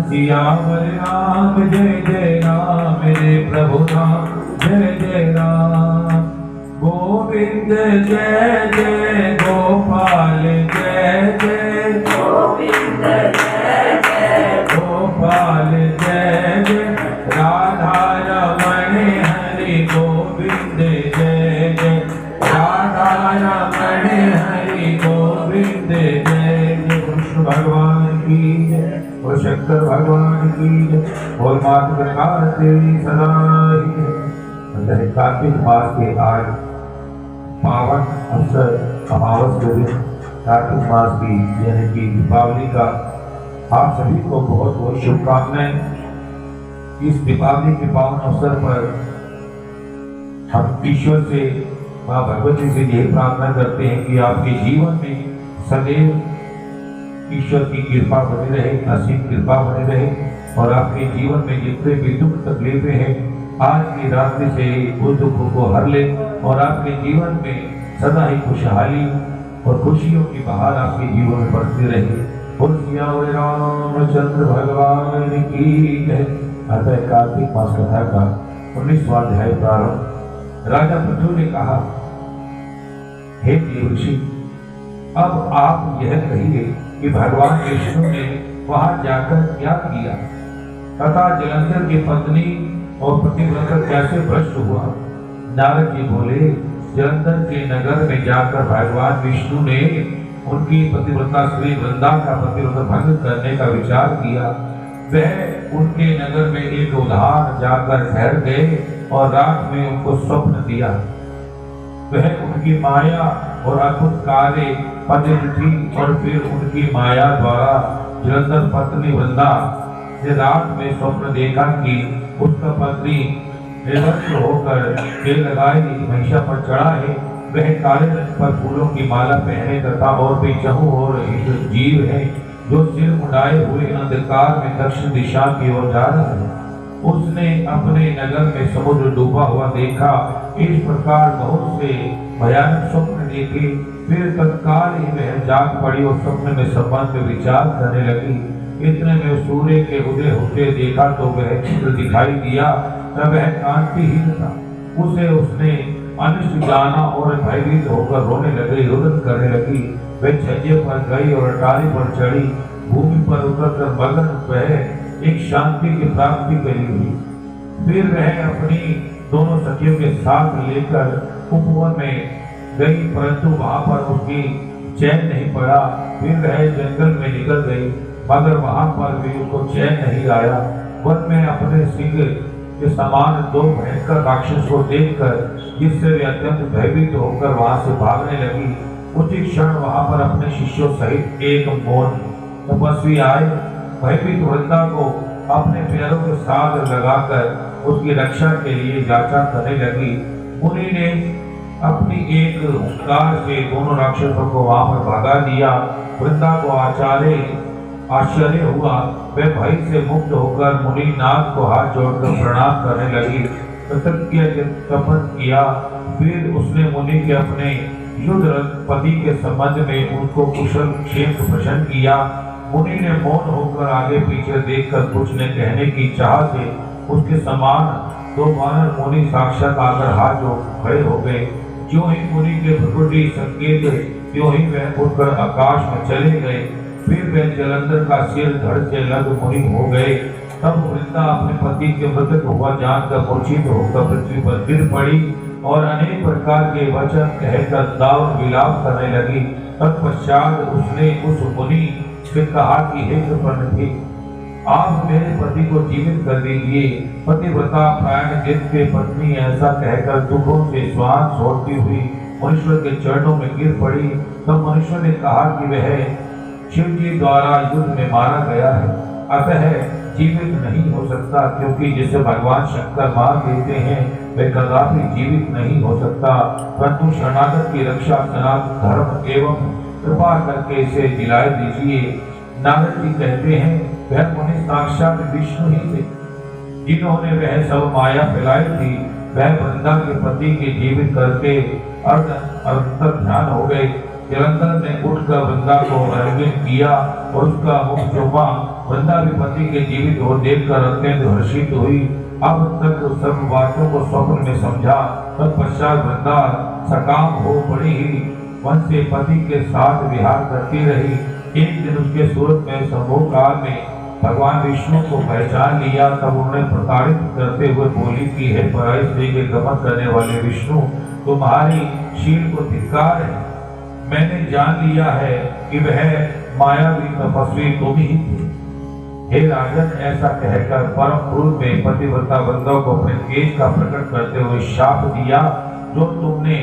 सियावर राम जय जय राम, मेरे प्रभु राम जय जय राम। गोविंद जय जय गोपाल जय जय, गोविंद जय जय गोपाल जय जय, राधा रमण हरि गोविंद जय जय, राधा रमण हरि गोविंद जय जय। कृष्ण भगवान की जय और शंकर भगवान की जय और माता गंगा देवी सदा की जय। कार्तिक मास के आज पावन अवसर अमावस के दिन कार्तिक मास की यानी कि दीपावली का आप सभी को बहुत बहुत शुभकामनाएं। इस दीपावली के पावन अवसर पर हम ईश्वर से माँ भगवती से यही प्रार्थना करते हैं कि आपके जीवन में सदैव ईश्वर की कृपा बनी रहे, असीम कृपा बनी रहे और आपके जीवन में जितने भी दुख तकलीफें हैं आज की रात्रि से उन दुखों को हर ले और आपके जीवन में सदा ही खुशहाली और खुशियों की बहार आपके जीवन में बढ़ती रहे। और सियावर रामचंद्र भगवान की जय। अतः कार्तिक मास कथा का 19वां अध्याय प्रारंभ। राजा पृथु ने कहा, हे देवर्षि, अब आप यह कहिए कि भगवान विष्णु ने वहां जाकर क्या किया तथा जलंधर की पत्नी और पतिव्रता कैसे भ्रष्ट हुआ। नारद जी बोले, जलंधर के नगर में जाकर भगवान विष्णु ने उनकी पतिव्रता श्री वृंदा का पतिव्रता भंग करने का विचार किया। वह उनके नगर में एक उधार जाकर ठहर गए और रात में उनको स्वप्न दिया। वह उनकी माया और अद्भुत कार्य पतित थी और फिर उनकी माया द्वारा जलंधर पत्नी वृंदा ने रात में स्वप्न देखा कि उसका पत्नी निर्वस्त्र होकर तेल लगाए महिषा पर चढ़ा है। वह काले रंग पर फूलों की माला पहने तथा और भी चहु और एक जीव है जो सिर मुड़ाए हुए अंधकार में दक्षिण दिशा की ओर जा रहा है। उसने अपने नगर में समुद्र डूबा हुआ देखा। इस प्रकार बहुत से भयानक स्वप्न देखे। फिर तत्काल ही वह जाग पड़ी और स्वप्न में संबंध में विचार करने लगी। इतने में सूर्य के उदय होते देखा तो वह चित्र दिखाई दिया। तब वह कांतिहीन था। उसने अनिष्ट जाना और भयभीत होकर रोने लगी, रुदन करने लगी। वह छज्जे पर गई और अटारी पर चढ़ी। भूमि पर उतरकर मगन वह एक शांति की प्राप्ति करी हुई। फिर वह अपनी दोनों सखियों के साथ लेकर उपवन में गई, परंतु वहां पर उसकी चैन नहीं पड़ा। फिर वह जंगल में निकल गई, मगर वहां पर भी उसको चैन नहीं आया। वन में अपने सिंह के समान दो भयंकर राक्षस को देखकर जिससे वे अत्यंत भयभीत होकर वहां से भागने लगी। उसी क्षण वहां पर अपने शिष्यों सहित एक मौन तपस्वी आए। भयभीत वृंदा को अपने पैरों के साथ लगाकर उसकी रक्षा के लिए याचना करने लगी। मुनि ने अपनी एक हुंकार से दोनों राक्षसों को वहां पर भगा दिया। वृंदा को आश्चर्य हुआ। वह भय से मुक्त होकर मुनि नाथ को हाथ जोड़कर प्रणाम करने लगी। तपन किया। फिर उसने मुनि के अपने युद्धरत पति के संबंध में उनको कुशल क्षेम प्रश्न किया। मुनि ने मौन होकर आगे पीछे देखकर कुछ ने कहने की चाह से उसके समान दो वानर मुनि साक्षात आकर हाथ जोड़ खड़े हो गए। जो ही मुनि के भ्रुकुटी संकेत त्यों ही वह उठकर आकाश में चले गए। फिर वह जलंधर का सिर धड़ से लग मुनि हो गए। तब वृंदा अपने पति के मृतक हुआ जानकर मूर्छित होकर पृथ्वी पर गिर पड़ी और अनेक प्रकार के वचन कहकर दारुण विलाप करने लगी। तत्पश्चात उसने उस मुनि से कहा कि हे कृपण, आप मेरे पति को जीवित कर दीजिए। पतिव्रता प्राण जिसके पत्नी ऐसा कहकर दुखों से श्वास छोड़ती हुई मनुष्य के चरणों में गिर पड़ी। तब मनुष्य ने कहा कि वह शिव जी द्वारा युद्ध में मारा गया है, अतः जीवित नहीं हो सकता, क्योंकि जिसे भगवान शंकर मार देते हैं वह कदापि जीवित नहीं हो सकता। परंतु शरणागत की रक्षा सनातन धर्म एवं कृपा करके इसे दिलाए दीजिए। नारद जी कहते हैं, वह मुनि साक्षात विष्णु ही थे जिन्होंने वह सब माया फैलाई थी। वह वृंदा के पति के जीवित करके अर्ध ध्यान हो गए। जलंधर ने उठकर वृंदा को आलिंगन किया और उसका मुख चूमा वृंदा भी पति के जीवित हो देखकर अत्यंत हर्षित हुई। अब तक सब बातों को स्वप्न में समझा। तत्पश्चात वृंदा सकाम हो पड़ी ही वन से पति के साथ विहार करती रही। एक दिन उसके सूरत में संभोग काल में भगवान विष्णु को पहचान लिया। तब उन्होंने प्रताड़ित करते हुए बोली कि हे पराई स्त्री के गमन करने वाले विष्णु, तुम्हारी शील को धिक्कार है। मैंने जान लिया है कि वह मायावी तपस्वी तुम ही थे। हे राजन, ऐसा कहकर परम क्रोध में पतिव्रता वृंदा को अपने तेज का प्रकट करते हुए शाप दिया। जो तुमने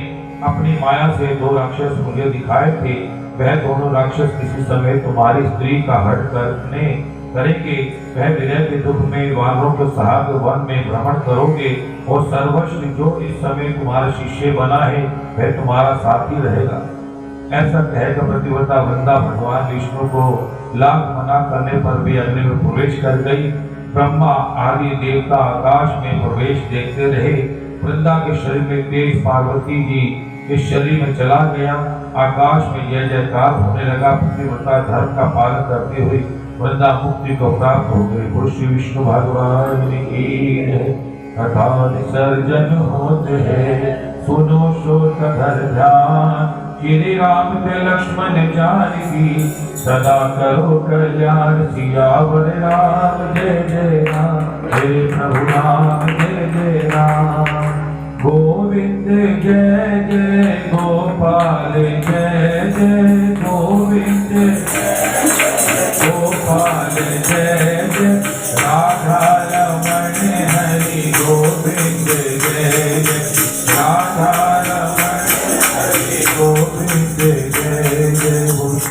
अपनी माया से दो राक्षस मुझे दिखाए थे, वह दोनों राक्षस किसी समय तुम्हारी स्त्री का हट करने करेंगे। वह विरह के दुख में वानरों के साथ वन में भ्रमण करोगे और सर्वस्व जो इस समय तुम्हारा शिष्य बना है वह तुम्हारा साथी रहेगा। ऐसा कहकर पतिव्रता वृंदा भगवान विष्णु को लाख मना करने पर भी अग्नि में प्रवेश कर गई। ब्रह्मा आदि देवता आकाश में प्रवेश देखते रहे। वृंदा के शरीर में तेज पार्वती जी इस शरीर में चला गया। आकाश में जय जयकार होने लगा। पतिव्रता धर्म का पालन करते हुए वृंदा मुक्ति को प्राप्त हो गई। बोलो श्री विष्णु भगवान की जय। कथा विसर्जन होते है, सुनो श्रोत धर ध्यान। श्री राम ते लक्ष्मण जानकी, सदा करो कल्याण। सियावर राम जय जय राम, हे प्रभु राम जय जय राम। गोविंद जय जय गोपाल जय जय गोविंद गोपाल जय जय राधा रमण हरि गोविंद जय जय राधा रमण हरि गोविंद जय जय।